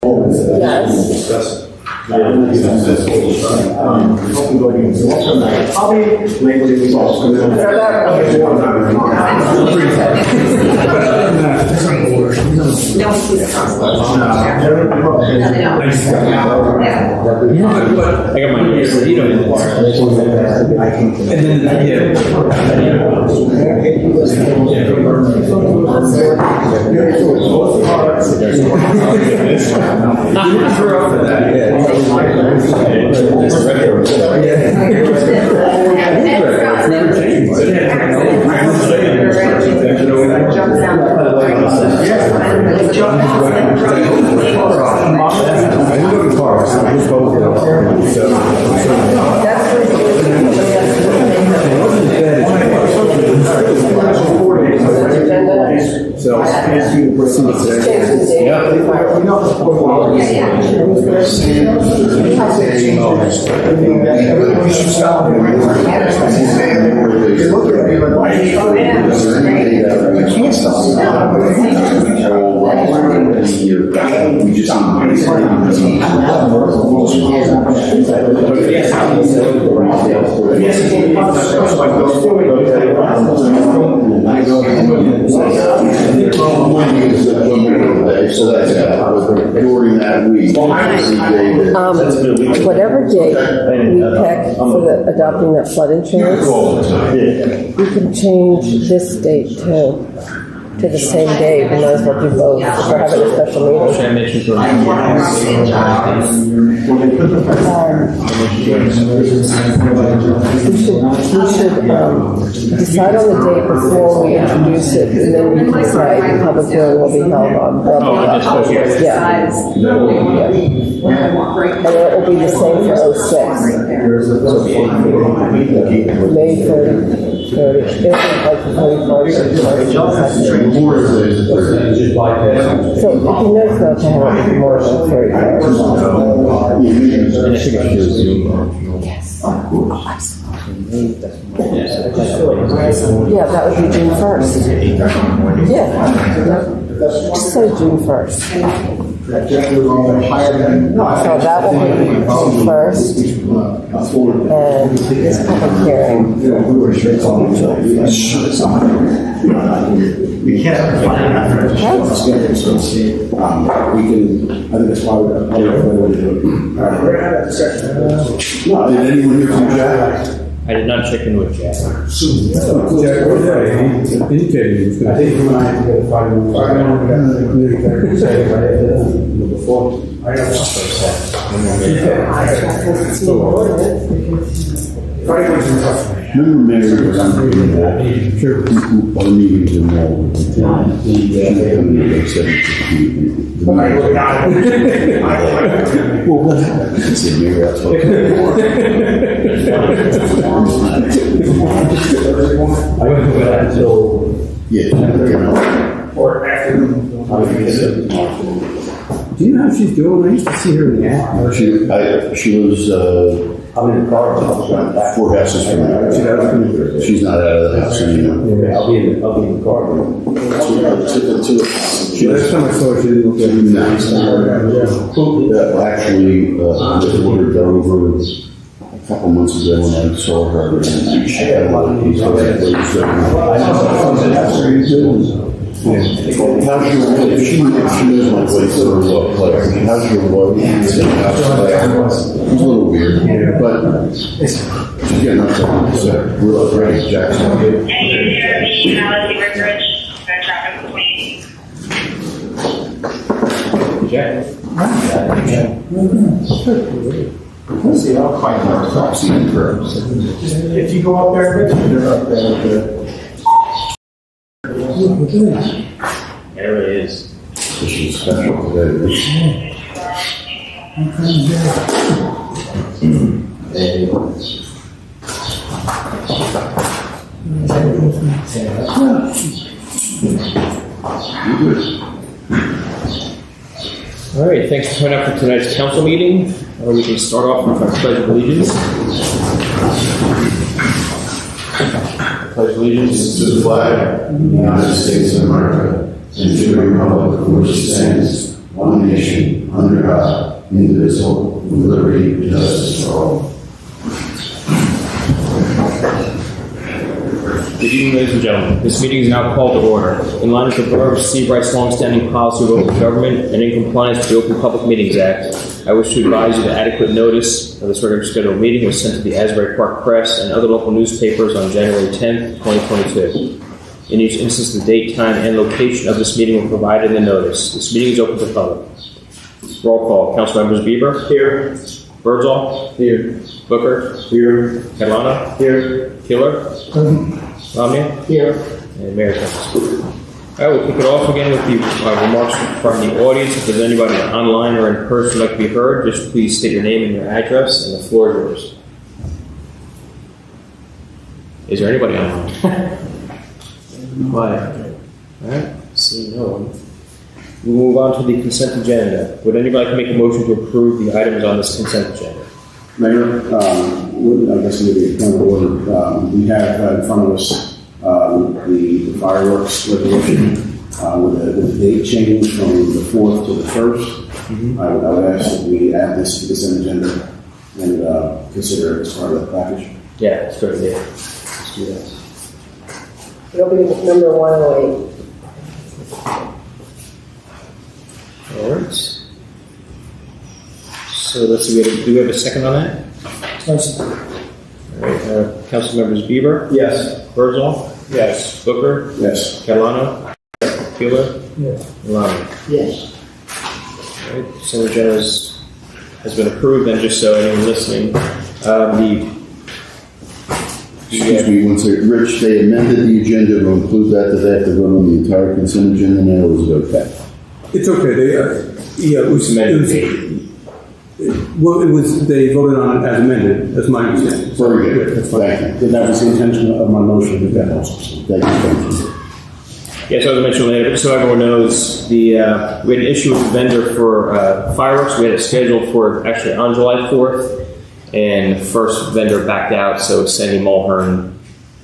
Yes. I got my burrito in Whatever date we pick for adopting that flood insurance, we can change this date too to the same date. We might as well do both if we're having a special meeting. Should I mention for We should decide on the date before we introduce it, and then we can say the public hearing will be held on blah, blah, blah. Yeah. And it will be the same for 06. May 30. It will be like the 31st. So if you notice not to have it more than 31st. Yes. Yeah, that would be June 1st. Yeah. Just say June 1st. So that will be June 1st. And this public hearing. We can't find that. We can, I think that's why we're going to do it. We're having a discussion. No, did anyone hear from Jack? I did not check in with Jack. Jack, he indicated he was going to. I think you and I together before. I got remember Mary was on the meetings in Melbourne. Well, what happened? I said, Mary, that's what I went to that until or afternoon. Do you know how she's doing? I used to see her in the app. She was I'm in the car. 4 houses from her. She's not out of the house anymore. Yeah, I'll be in the car. Last time I saw her, she didn't look very nice. Actually, I just ordered her over a couple months ago when I saw her. She had a lot of these. How's your, if she knows my place or what place, how's your wife? It's a little weird, but she's getting up there. So we're ready, Jackson. Let's see, I'll find out. If you go up there, they're up there. There it is. She's special today. All right, thanks for coming out for tonight's council meeting. We can start off with our Pledge of Allegiance. Pledge of Allegiance To the flag of the United States of America and to the republic for which it stands, one nation, under God, indivisible, with liberty and justice for all. Good evening, ladies and gentlemen. This meeting is now called to order. In line with the Borough of Seabright's longstanding policy of open government and in compliance with the Open Public Meetings Act, I wish to advise you that adequate notice of this regular scheduled meeting was sent to the Asbury Park Press and other local newspapers on January 10th, 2022. In each instance, the date, time, and location of this meeting were provided in the notice. This meeting is open to the public. Roll call. Council members Bieber. Here. Birdsall. Here. Booker. Here. Catalano. Here. Killer. Lamia. Here. And Mayor Tempest. All right, we'll kick it off again with the remarks from the audience. If there's anybody online or in person who'd like to be heard, just please state your name and your address, and the floor is yours. Is there anybody online? Quiet. All right, seeing no one. We'll move on to the consent agenda. Would anybody like to make a motion to approve the items on this consent agenda? Mayor, I guess maybe a point of order. We have in front of us the fireworks resolution with the date change from the 4th to the 1st. I would ask that we add this to the consent agenda and consider it as part of the package. Yeah, it's good. Yeah, let's do that. It'll be number 108. All right. So let's see. Do we have a second on that? All right. Council members Bieber. Yes. Birdsall. Yes. Booker. Yes. Catalano. Keeler. Yes. Lamy. Yes. All right. Consent agenda has been approved. And just so anyone listening, Excuse me one second. Rich, they amended the agenda to include that. Did they have to vote on the entire consent agenda now, or was it okay? It's okay. They, yeah, it was amended. They voted on it as amended. That's my understanding. Very good. Yeah, that's fine. Thank you. That was the intention of my motion with that also. Thank you. yeah, so as I mentioned later, so everyone knows, we had an issue with the vendor for fireworks. We had it scheduled for actually on July 4th, and the first vendor backed out. So Sandy Mulhern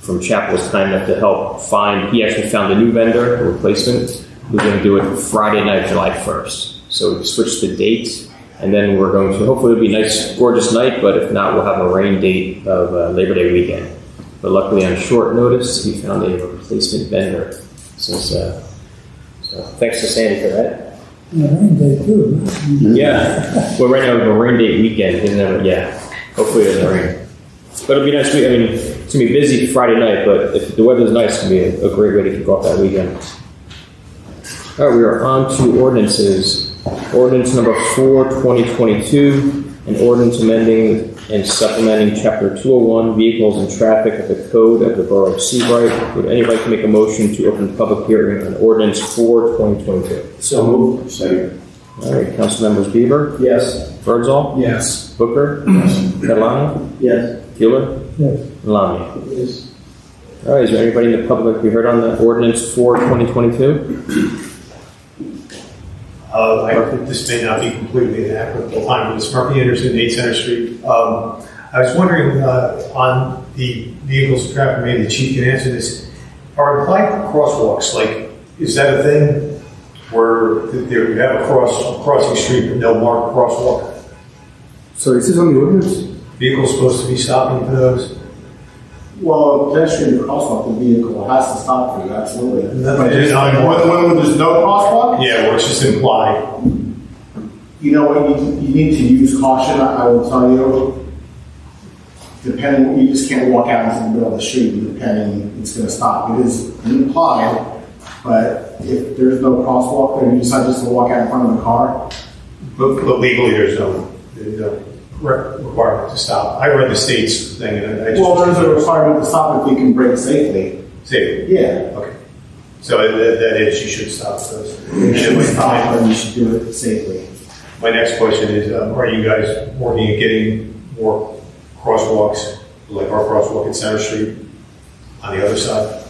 from Chapel was kind enough to help find. He actually found a new vendor, a replacement, who's going to do it Friday night, July 1st. So we switched the date, and then we're going to, hopefully it'll be a nice, gorgeous night, but if not, we'll have a rain date of Labor Day weekend. But luckily on short notice, we found a replacement vendor. So thanks to Sandy for that. Rain day too. Yeah. Well, right now we have a rain date weekend. Hopefully it doesn't rain. But it'll be nice. I mean, it's going to be busy Friday night, but if the weather's nice, it's going to be a great way to kick off that weekend. All right, we are on to ordinances. Ordinance number 4, 2022, an ordinance amending and supplementing Chapter 201, Vehicles and Traffic of the Code of the Borough of Seabright. Would anybody like to make a motion to open the public hearing on Ordinance 4, 2022? So moved. Second. All right, council members Bieber. Yes. Birdsall. Yes. Booker. Yes. Catalano. Yes. Keeler. Yes. And Lamia. Yes. All right, is there anybody in the public we heard on the Ordinance 4, 2022? I think this may not be completely an applicable time. It's Murphy Anderson, 8 Center Street. I was wondering on the vehicles and traffic, maybe the chief can answer this. Are implied crosswalks, like, is that a thing where you have a crossing street but no marked crosswalk? So is this on the ordinance? Vehicles supposed to be stopping for those? Well, pedestrian crosswalk, the vehicle has to stop for you, absolutely. No, But there's not anymore. when there's no crosswalk, Yeah, where it's just implied. you know what, you need to use caution, I will tell you. Depending, you just can't walk out into the middle of the street, depending, it's gonna stop. It is implied, but if there's no crosswalk there, you decide just to walk out in front of the car. But legally, there's no requirement to stop. I read the state's thing, and I just... Well, there's a requirement to stop if you can brake safely. Safety? Yeah. Okay. So that is, you should stop those. You should stop, but you should do it safely. My next question is, are you guys working at getting more crosswalks, like our crosswalk at Center Street, on the other side?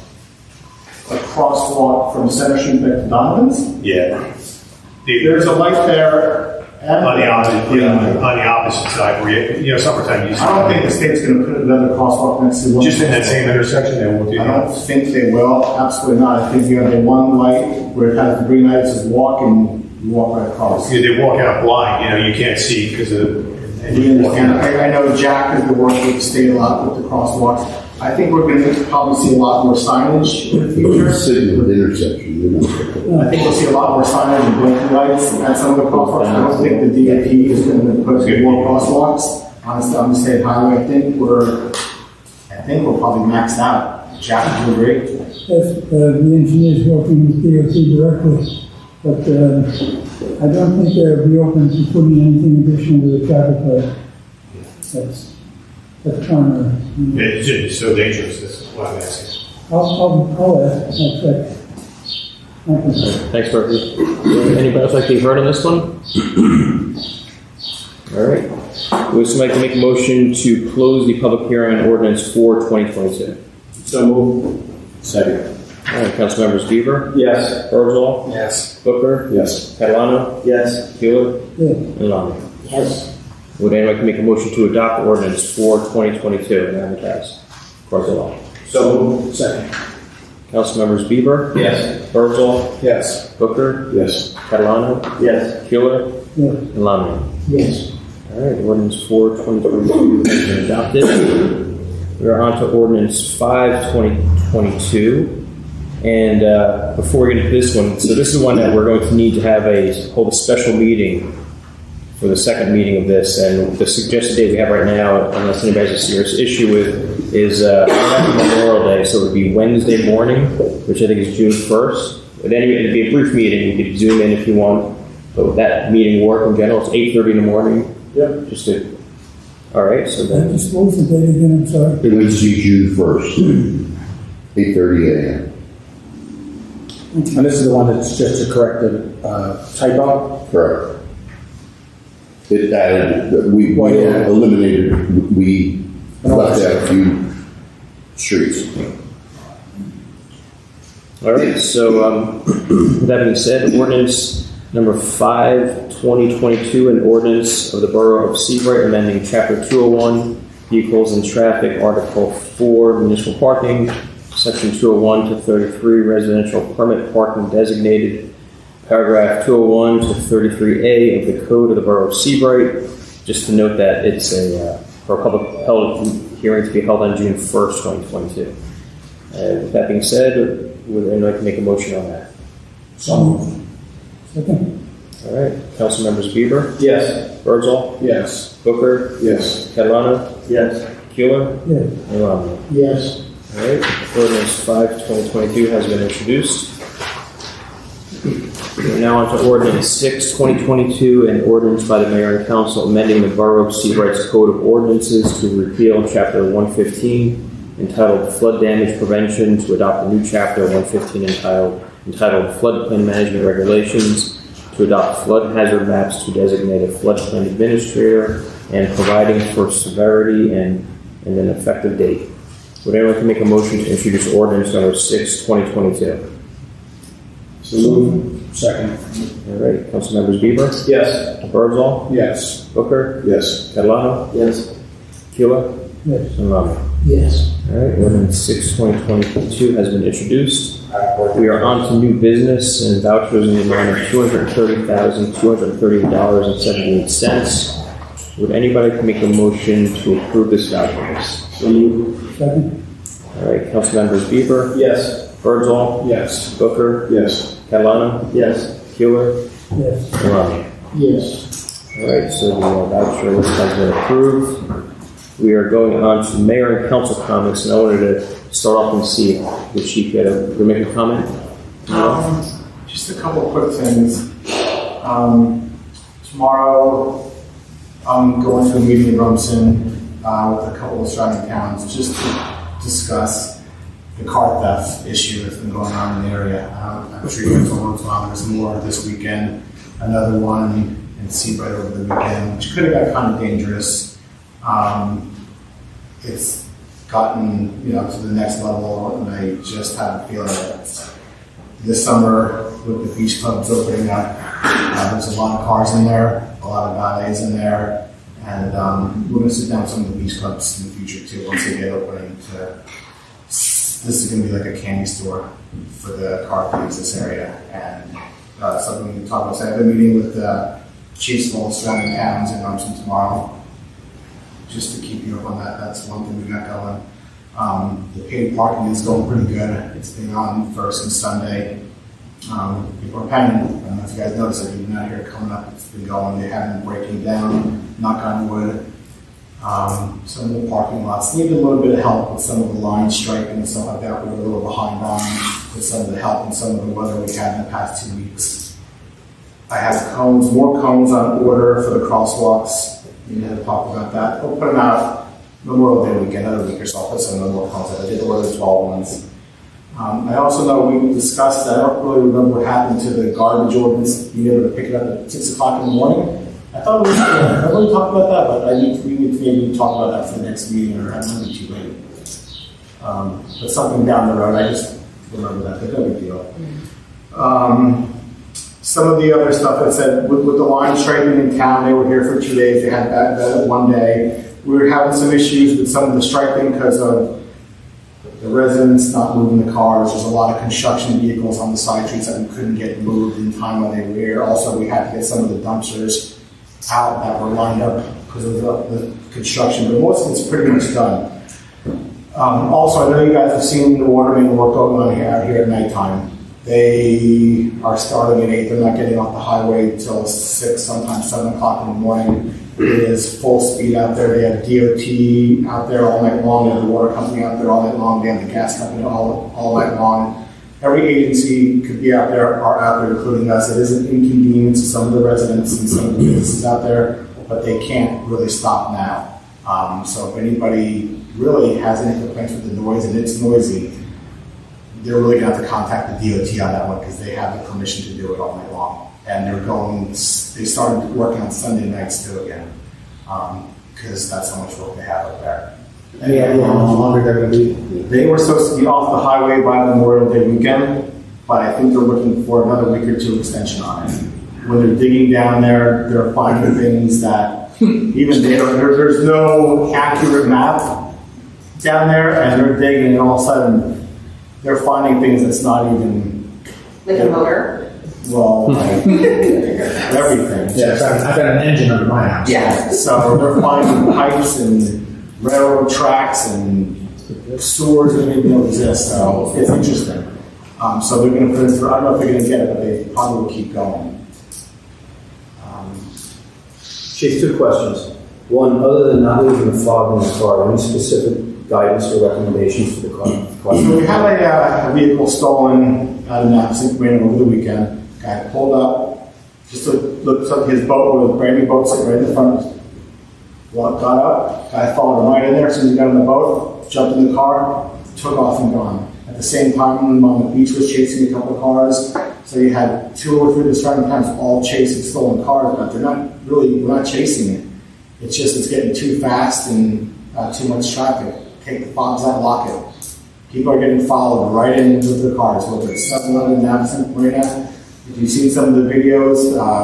A crosswalk from Center Street back to Donovan's? Yeah. There's a light there. On the opposite side, where summertime you see. I don't think the state's going to put another crosswalk next to one. Just in that same intersection, they won't do I that. don't think they will. Absolutely not. I think you have the one light where it has the green light, it says walk, and You walk right across. Yeah, they walk out blind, you know, you can't see because of. And we understand. I know Jack has been working with the state a lot with the crosswalks. I think we're going to probably see a lot more signage in the future. Signal intersection, you know. I think we'll see a lot more signage and blinking lights at some of the crosswalks. I don't think the DOT is going to put more crosswalks. Honestly, I'm just saying highway. I think we're probably maxed out. Jack, would you agree? Yes, the engineer's working with DOT directly, but I don't think they'll be open to putting anything additional to the traffic light. That's primary. It's just so dangerous, that's why I'm asking. I'll ask, I'll check. Thank you. Thanks, Berkeley. Anybody else like to be heard on this one? All right. Would somebody like to make a motion to close the public hearing on ordinance 4/2022? So move. Second. All right, council members Beaver, Yes. Herzl, Yes. Booker, Yes. Catalano, Yes. Keeler, Yeah, and Lamy. Yes. Would anyone like to make a motion to adopt ordinance 4/2022 and advertise? Across the law. So move. Second. Council members Beaver, Yes. Herzl, Yes. Booker, Yes. Catalano, Yes. Keeler, yeah, and Lamy. yes. All right, ordinance 4/2022 has been adopted. We are on to ordinance 5/2022. And before we get into this one, so this is one that we're going to need to hold a special meeting for the second meeting of this. And the suggested date we have right now, unless anybody has a serious issue with, is Memorial Day. So it would be Wednesday morning, which I think is June 1st. But anyway, it'd be a brief meeting. You could zoom in if you want. But would that meeting work in general? It's 8:30 in the morning. Yep. Just to, all right, so I then. just closed the date again, I'm sorry. Wednesday, June 1st, 8:30 a.m. And this is the one that's just to correct the typo? Correct. It added, we eliminated, we left out a few streets. All right, so with that being said, ordinance number 5/2022, an ordinance of the Borough of Seabright amending Chapter 201, Vehicles and Traffic, Article 4, Municipal Parking, Section 201 to 33, Residential Permit Parking Designated, Paragraph 201 to 33A of the Code of the Borough of Seabright. Just to note that it's for a public hearing to be held on June 1st, 2022. With that being said, would anyone like to make a motion on that? Second, All right, council members Bieber, Yes. Herzl, Yes. Booker, Yes. Catalano, Yes. Keeler, yes. and Lamy. Yes. All right, ordinance 5/2022 has been introduced. We're now on to ordinance 6/2022, an ordinance by the mayor and council amending the Borough of Seabright's Code of Ordinances to repeal Chapter 115 entitled Flood Damage Prevention, to adopt a new Chapter 115 entitled Floodplain Management Regulations, to adopt flood hazard maps to designate a floodplain administrator, and providing for severity and an effective date. Would anyone like to make a motion to introduce ordinance number 6/2022? So move. Second. All right, council members Bieber, Yes. Herzl, Yes. Booker, Yes. Catalano, Yes. Keeler, Yes. and Lamy. Yes. All right, ordinance 6/2022 has been introduced. We are on to new business and vouchers in the amount of $230,230.78. Would anybody like to make a motion to approve this vouchers? So move. Second, All right, council members Bieber, Yes. Herzl, Yes. Booker, Yes. Catalano, Yes. Keeler, yes. and Lamy. Yes. All right, so the voucher list has been approved. We are going on to mayor and council comments, and I wanted to start off and see if the chief had to make a comment. Just a couple of quick things. Tomorrow, I'm going to a meeting in Rumson with a couple of surrounding towns just to discuss the car theft issue that's been going on in the area. I'm sure you guys all know there's more this weekend. Another one in Seabright over the weekend, which could have got kind of dangerous. It's gotten to the next level, and I just have a feeling that this summer with the beach clubs opening up, there's a lot of cars in there, a lot of valets in there, and we're going to sit down with some of the beach clubs in the future too once they get opening. This is going to be like a candy store for the car thieves, this area, and something we can talk about. So I have a meeting with the chiefs of all the surrounding towns in Rumson tomorrow, just to keep you up on that. That's one thing we got going. The paid parking is going pretty good. It's been on first and Sunday. People are paying. I don't know if you guys noticed it, even out here coming up, it's been going. They haven't been breaking down, knock on wood. Some of the parking lots needed a little bit of help with some of the line striping and stuff like that. We were a little behind on with some of the help and some of the weather we had in the past 2 weeks. I have more cones on order for the crosswalks. You had to talk about that. We'll put them out Memorial Day weekend, another week or so. I'll put some more cones out. I did order the 12 ones. I also know we discussed, I don't really remember what happened to the garbage ordinance, being able to pick it up at 6 o'clock in the morning. I thought I really talked about that, but we need to maybe talk about that for the next meeting, or it might be too late. But something down the road, I just remember that, but no big deal. Some of the other stuff I said, with the line striping in town, they were here for 2 days, they had that one day. We were having some issues with some of the striping because of the residents not moving the cars. There's a lot of construction vehicles on the side streets that we couldn't get moved in time when they were here. Also, we had to get some of the dumpsters out that were lined up because of the construction, but most of it's pretty much done. Also, I know you guys have seen the water main work going on out here at nighttime. They are starting at 8. They're not getting off the highway until 6, sometimes 7 o'clock in the morning. It is full speed out there. They have DOT out there all night long. They have the water company out there all night long. They have the gas company all night long. Every agency could be out there, are out there, including us. It is an inconvenience to some of the residents and some of the businesses out there, but they can't really stop now. So if anybody really has any complaints with the noise, and it's noisy, they're really going to have to contact the DOT on that one because they have the permission to do it all night long. And they started working on Sunday nights too again, because that's how much work they have up there. Any idea how much longer they're going to be? They were supposed to be off the highway by Memorial Day weekend, but I think they're looking for another week or 2 extension on it. When they're digging down there, they're finding things that even there's no accurate map down there, and they're digging, and all of a sudden they're finding things that's not even Like a motor? well, like, everything. Yeah, I've got an engine under my house. Yeah, so they're finding pipes and railroad tracks and sewers that didn't even exist, so it's interesting. So they're going to put it through, I don't know if they're going to get it, but they probably will keep going. Chief, 2 questions. One, other than not leaving the fog in the car, any specific guidance or recommendations for the car? So we had a vehicle stolen out of Napa Marina over the weekend. Guy pulled up, just looked up his boat with a brand new boat sitting right in the front. Got up, guy followed him right in there. As soon as he got in the boat, jumped in the car, took off and gone. At the same time, on the beach was chasing a couple of cars. So you had 2 or 3 surrounding towns all chasing stolen cars, but we're not chasing it. It's just it's getting too fast and too much traffic. Take the fogs out, lock it. People are getting followed right in with their cars, whether it's 7-Eleven, Napa Marina. If you've seen some of the videos,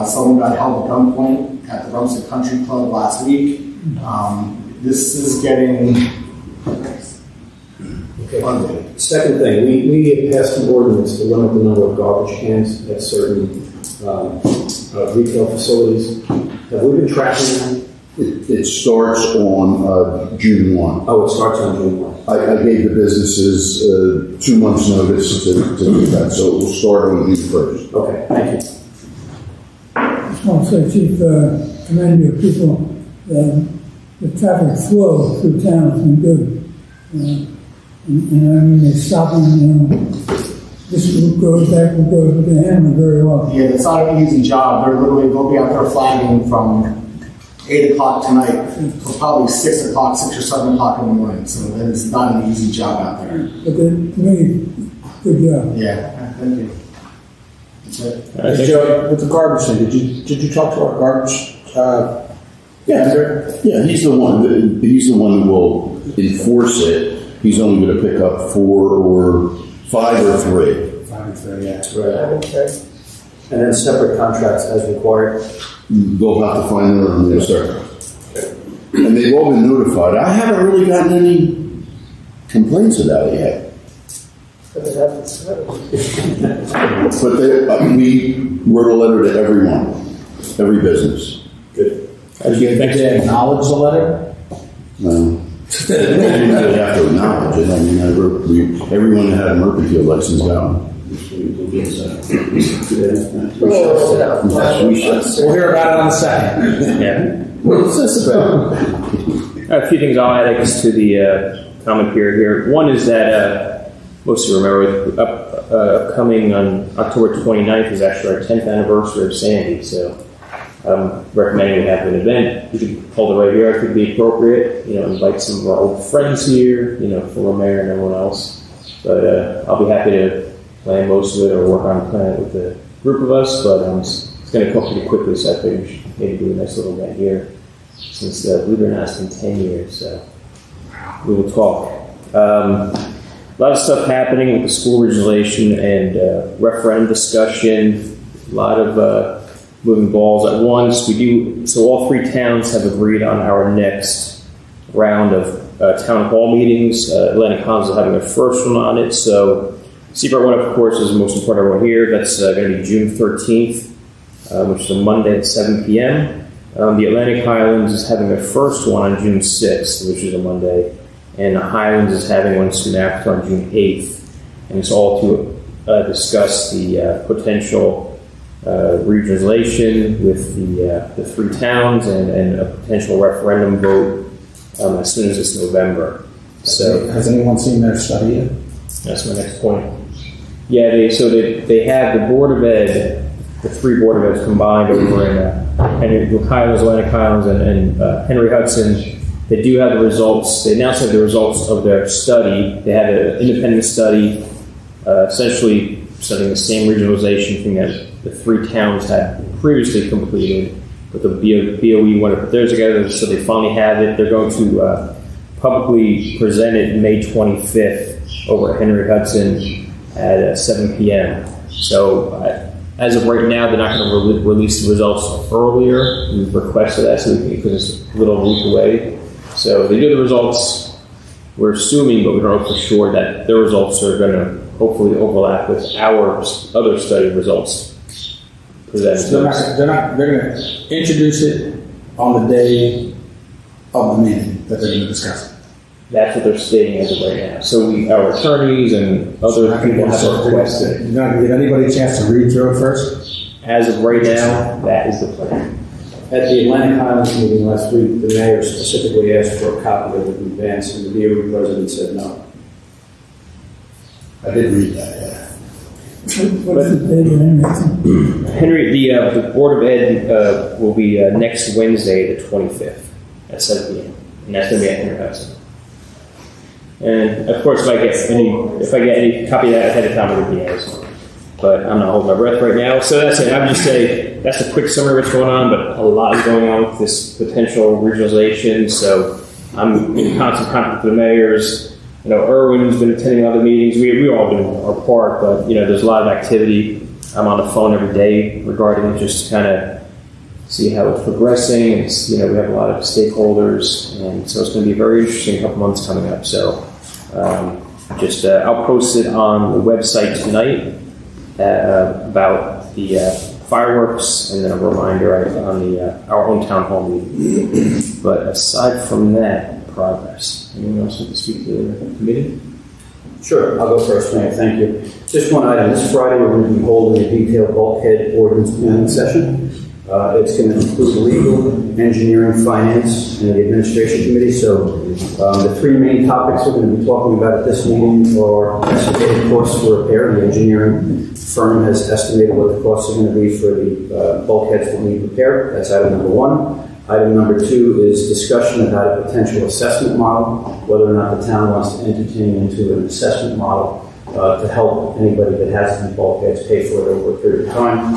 someone got held at gunpoint at the Rumson Country Club last week. This is getting ugly. Second thing, we have passed an ordinance to limit the number of garbage cans at certain retail facilities. Have we been tracking that? It starts on June 1. Oh, it starts on June 1. I gave the businesses 2 months' notice to do that, so it will start on June 1st. Okay, thank you. I just want to say, Chief, commend your people. The traffic flow through town has been good. And I mean, they're stopping, this group goes, that group goes, but they're handling very well. Yeah, it's not an easy job. They'll be out there flagging from 8 o'clock tonight till probably 6 o'clock, 6 or 7 o'clock in the morning. So it's not an easy job out there. But they're doing a good job. Yeah, thank you. That's it. Hey, Joe, with the garbage thing, did you talk to our garbage vendor? Yeah, he's the one that will enforce it. He's only going to pick up 4 or 5 or 3. 5 and 3, yeah. Right. And then separate contracts as required. They'll have to find their own, yes, sir. And they've all been notified. I haven't really gotten any complaints about it yet. But we wrote a letter to everyone, every business. Good. Did they acknowledge the letter? No. They didn't really have to acknowledge it. I mean, everyone that had a mercantile license got one. We'll hear about it on the second. Yeah. What's this about? A few things I'll add, I guess, to the comment period here. One is that most of you remember upcoming on October 29th is actually our 10th anniversary of Sandy. So I'm recommending we have an event. We could hold it right here. It could be appropriate. Invite some of our old friends here. Former mayor and everyone else. But I'll be happy to plan most of it or work on planning it with a group of us. But it's going to come pretty quickly, so I think we should maybe do a nice little event here. Since believe it or not, it's been 10 years, so we will talk. A lot of stuff happening with the school regionalization and referendum discussion. A lot of moving balls at once. So all three towns have agreed on our next round of town hall meetings. Atlantic Columns is having their first one on it. So Seabright One, of course, is the most important one here. That's going to be June 13th, which is a Monday at 7 p.m. The Atlantic Highlands is having their first one on June 6th, which is a Monday, and the Highlands is having one soon after on June 8th, and it's all to discuss the potential regionalization with the three towns and a potential referendum vote as soon as it's November. So, Has anyone seen their study yet? that's my next point. Yeah, they have the Board of Ed, the three Board of Eds combined over in Highlands, Atlantic Highlands, and Henry Hudson. They do have the results. They announced the results of their study. They had an independent study, essentially studying the same regionalization thing that the three towns had previously completed. But the BOE wanted to put theirs together, so they finally have it. They're going to publicly present it May 25th over at Henry Hudson at 7 p.m. So as of right now, they're not going to release the results earlier. We've requested that because it's a little week away. So they do the results. We're assuming, but we don't know for sure, that their results are going to hopefully overlap with our other study results presented. So they're going to introduce it on the day of the meeting that they're going to discuss it. That's what they're stating as of right now. So our attorneys and other people have requested. You're not going to give anybody a chance to read through it first? As of right now, that is the plan. At the Atlantic Highlands meeting last week, the mayor specifically asked for a copy of it in advance, and the DOE president said no. I did read that, yeah. What's the date of Henry? Henry, the Board of Ed will be next Wednesday, the 25th, at 7 p.m. And that's going to be at Henry Hudson. And of course, if I get any copy of that ahead of time, it would be nice. But I'm not holding my breath right now. So that's it. I would just say that's a quick summary of what's going on, but a lot is going on with this potential regionalization. So I'm in constant contact with the mayors. Irwin's been attending other meetings. We all do our part, but there's a lot of activity. I'm on the phone every day regarding it, just to kind of see how it's progressing. It's, we have a lot of stakeholders, and so it's going to be a very interesting couple months coming up. So I'll post it on the website tonight about the fireworks, and then a reminder on our own town hall meeting. But aside from that, progress. Anyone else want to speak to the committee? Sure, I'll go first, Mayor. Thank you. Just one item. This Friday, we're going to be holding a detailed bulkhead ordinance planning session. It's going to include legal, engineering, finance, and the administration committee. So the three main topics we're going to be talking about at this meeting are estimated costs for repair. The engineering firm has estimated what the costs are going to be for the bulkheads that need repair. That's item number one. Item number two is discussion about a potential assessment model, whether or not the town wants to entertain into an assessment model to help anybody that has these bulkheads pay for it over a period of time.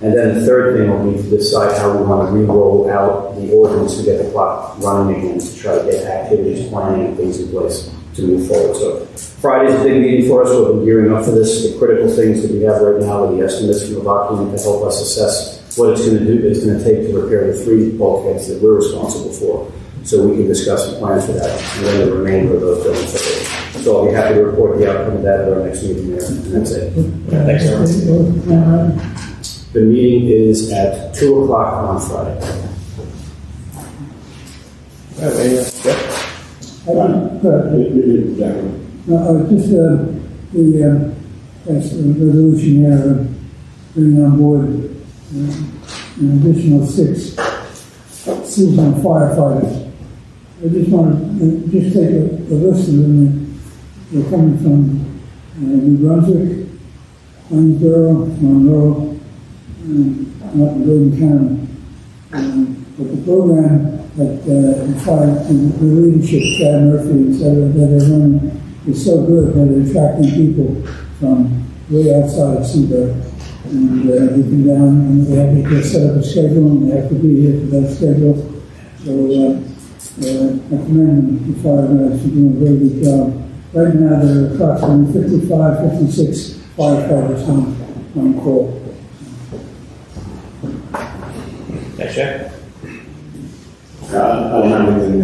And then the third thing will be to decide how we want to re-roll out the ordinance to get the clock running again, to try to get activities, planning, and things in place to move forward. So Friday's a big meeting for us. We've been gearing up for this. The critical things that we have right now are the estimates from the document to help us assess what it's going to do. It's going to take to repair the three bulkheads that we're responsible for, so we can discuss the plans for that, and then the remainder of those going forward. So I'll be happy to report the outcome of that at our next meeting there, and that's it. Thanks, Aaron. The meeting is at 2 o'clock on Friday. Just the resolution here, bringing on board an additional 6 seasonal firefighters. I just want to just take a list of them. They're coming from New Brunswick, Waynesboro, Monroe, and up in Golden County. But the program that the leadership, Chad Murphy, et cetera, that they're running is so good that they're attracting people from way outside of Seaburg. And they've been down and they have to set up a schedule and they have to be here for that schedule. So I commend the fire guys for doing a very good job. Right now there are approximately 55, 56 firefighters on call. Thanks, Jack. I don't have anything,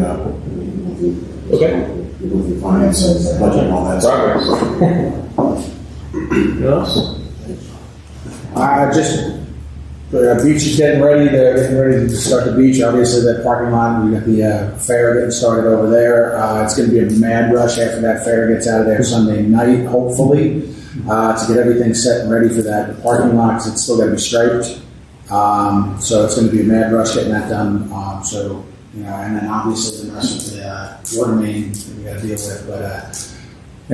Okay. with the finance, budget and all that stuff. Progress. Anything else? The beach is getting ready. They're getting ready to start the beach. Obviously, that parking lot, we got the fair getting started over there. It's going to be a mad rush after that fair gets out of there Sunday night, hopefully, to get everything set and ready for that. The parking lot, 'cause it's still got to be striped. So it's going to be a mad rush getting that done. And then obviously the rest of the water main that we got to deal with. But,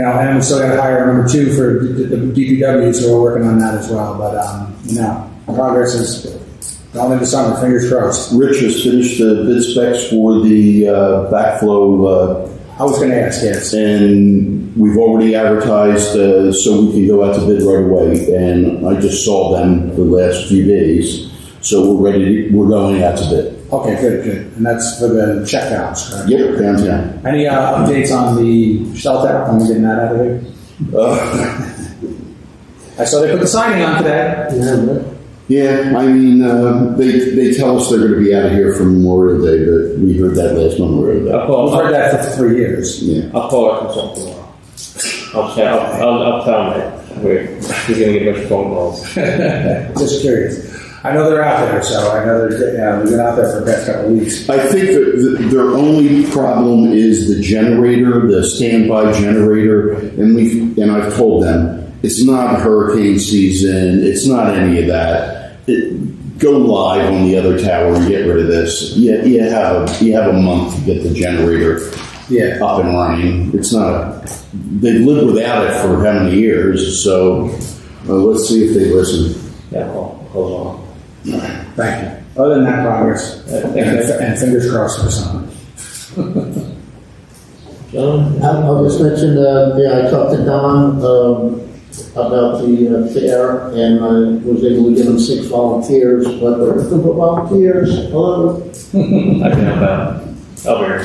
and we still got to hire number 2 for the DPW, so we're working on that as well. But, progress is going into summer, fingers crossed. Rich has finished the bid specs for the backflow. I was going to ask, yes. And we've already advertised so we can go out to bid right away. And I just saw them the last few days, so we're going out to bid. Okay, good. And that's for the check valves, correct? Yep, downtown. Any updates on the shelter? When we're getting that out of here? I saw they put the signing on today. Yeah, I mean, they tell us they're going to be out of here for Memorial Day, but we heard that last Memorial Day. We've heard that for 3 years. Yeah. I'll call our consultant tomorrow. I'll tell him that he's going to get a bunch of phone calls. Just curious. I know they're out there, so I know they've been out there for the past couple of weeks. I think that their only problem is the generator, the standby generator, and I've told them it's not hurricane season, it's not any of that. Go live on the other tower and get rid of this. You have a month to get the generator up and running. It's not. They've lived without it for how many years? So let's see if they listen. Yeah, call on. Thank you. Other than that, progress. And fingers crossed for something. John? I'll just mention, I talked to Don about the fair, and I was able to give him 6 volunteers, but we're looking for volunteers. Hello? I can help out. I'll be here.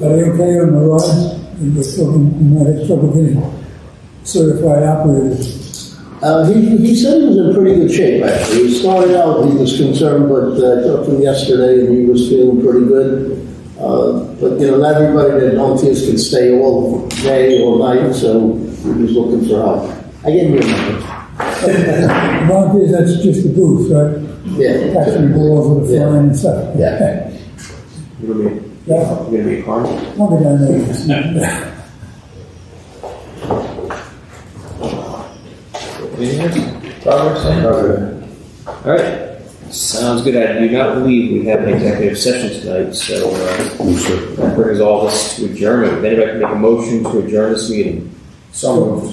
Are they okay on the ride? You might have trouble getting certified operators. He said he was in pretty good shape, actually. He started out, he was concerned, but I talked to him yesterday, and he was feeling pretty good. But, not everybody that volunteers can stay all day or night, so he was looking for help. I gave him your number. Volunteers, that's just the booth, right? Yeah. Catching balls with the flying and stuff. Yeah. You're going to be a car? I'll be down there. Progress? All right. Sounds good. I do not believe we have an executive session tonight, so that brings all of us to adjournment. If anybody can make a motion to adjourn this meeting. So moved.